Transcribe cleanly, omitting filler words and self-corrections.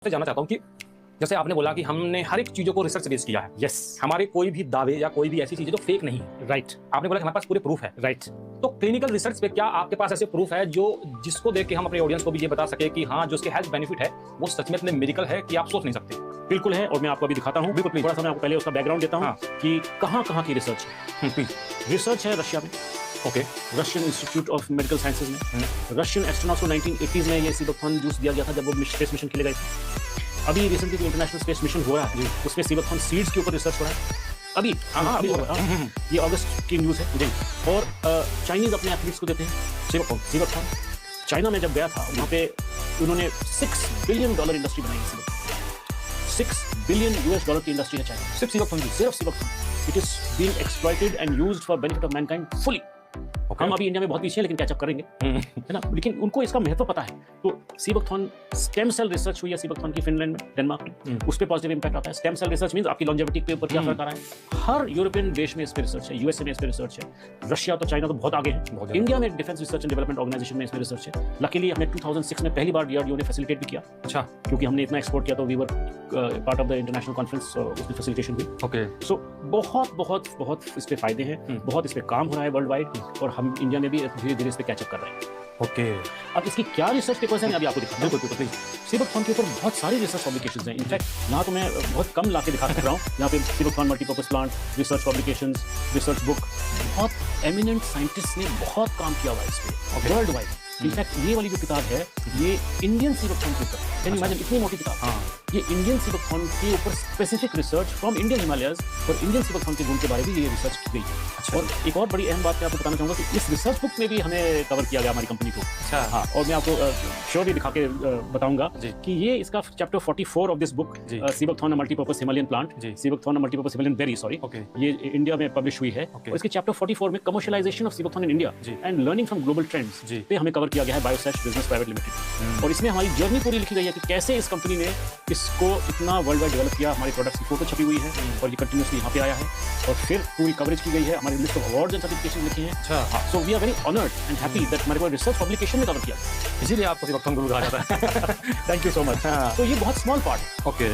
से जानना चाहता हूँ कि जैसे आपने बोला कि हमने हर एक चीजों को रिसर्च बेस किया है। यस हमारे कोई भी दावे या कोई भी ऐसी चीजें जो फेक नहीं है। राइट आपने बोला कि हमारे पास पूरे प्रूफ है। राइट तो क्लिनिकल रिसर्च पे क्या आपके पास ऐसे प्रूफ है जो जिसको देख के हम अपने ऑडियंस को भी ये बता सके कि हाँ जो उसके हेल्थ बेनिफिट है वो सच में इतने मेडिकल है कि आप सोच नहीं सकते। बिल्कुल है। और मैं आपको अभी दिखाता हूँ। बिल्कुल, थोड़ा सा मैं आपको पहले उसका बैकग्राउंड देता हूँ हाँ। कि कहाँ की रिसर्च है। प्लीज। रिसर्च है रशिया में, okay. Russian institute of medical sciences में। रशियन एस्ट्रोनॉट्स को 1980s में ये सीबकथॉर्न जूस दिया गया था जब वो स्पेस मिशन खेले गए थे। अभी रिसेंटली जो इंटरनेशनल स्पेस मिशन हो रहा है उसमें सीबकथॉर्न सीड्स के ऊपर रिसर्च हो रहा है। अभी अभी हो रहा है। ये अगस्त की न्यूज़ है। और चाइनीज अपने एथलीट्स को देते हैं सीबकथॉर्न। चाइना में जब गया था वहाँ पे उन्होंने $6 बिलियन इंडस्ट्री बनाई है। $6 बिलियन की इंडस्ट्री है चाइना। सिर्फ सीबकथॉर्न जी। सिर्फ sea buckthorn. It is being exploited and used for benefit of mankind fully. हम अभी इंडिया में बहुत पीछे हैं लेकिन कैचअप करेंगे, है ना। लेकिन उनको इसका महत्व पता है। तो सीबकथॉर्न स्टेम सेल रिसर्च हुई है सीबकथॉर्न की फिनलैंड में, डेनमार्क में। उस पर पॉजिटिव इंपैक्ट आता है। स्टेम सेल रिसर्च मींस आपकी लॉन्जेविटी के ऊपर क्या फर्क आ रहा है। हर यूरोपियन देश में इस पे रिसर्च है, यूएसए में इस पे रिसर्च है। रशिया तो चाइना तो बहुत आगे है। इंडिया में defence research and development organisation में इसमें रिसर्च है। लकीली हमने 2006 में पहली बार डीआरडीओ ने फैसिलिटेट भी किया। अच्छा। क्योंकि हमने इतना एक्सपोर्ट किया तो we were part of the international conference, उसमें फैसिलिटेशन हुई। ओके। सो बहुत इस पे फायदे हैं, बहुत इस पे काम हो रहा है वर्ल्ड वाइड। और हम इंडिया में भी धीरे धीरे इस पे कैचअप कर रहे हैं। ओके। अब इसकी क्या रिसर्च पेपर्स हैं मैं अभी आपको दिखाता हूँ। बिल्कुल प्लीज। सीबकथॉर्न के ऊपर बहुत सारी रिसर्च पब्लिकेशंस हैं। इनफैक्ट यहाँ तो मैं बहुत कम ला के दिखा सकता हूँ। यहाँ पे sea buckthorn multipurpose plant, research publications, research book, बहुत एमिनेंट साइंटिस्ट ने बहुत काम किया हुआ है इस पे वर्ल्ड वाइड। इनफैक्ट ये वाली जो किताब है ये इंडियन सीबकथॉर्न के ऊपर, कैन यू इमेजिन इतनी मोटी किताब। हाँ। ये इंडियन सीबकथॉर्न के ऊपर specific research from Indian Himalayas और इंडियन सीबकथॉर्न के गुण के बारे में ये रिसर्च की गई है। अच्छा। और एक और बड़ी अहम बात मैं आपको बताना चाहूँगा कि इस रिसर्च बुक में भी हमें कवर किया गया हमारी कंपनी को। अच्छा। हाँ, और मैं आपको श्योरली दिखा के बताऊंगा जी। कि ये इसका चैप्टर 44 ऑफ दिस बुक, जी। सीबकथॉर्न मल्टीपर्पज हिमालयन प्लांट, जी। Seabuckthorn multipurpose Himalayan berry, sorry, okay. ये इंडिया में पब्लिश हुई है। ओके। और इसके चैप्टर 44 में commercialisation of seabuckthorn in India जी। And learning from global trends जी। पे हमें कवर किया गया है बायोसेश बिजनेस प्राइवेट लिमिटेड। और इसमें हमारी जर्नी पूरी लिखी गई है कि कैसे इस कंपनी ने इसको इतना वर्ल्ड वाइड डेवलप किया। हमारे प्रोडक्ट्स की फोटो छपी हुई है और ये कंटिन्यूसली यहाँ पे आया है। और फिर पूरी कवरेज की गई है। हमारी list of awards and certification लिखे हैं। अच्छा। So we are very honoured and happy that हमारे को रिसर्च पब्लिकेशन में कवर किया। इसीलिए आपको सीबकथॉर्न गुरु कहा जाता है। Thank you so much. हाँ। तो ये बहुत स्मॉल पार्ट है। ओके।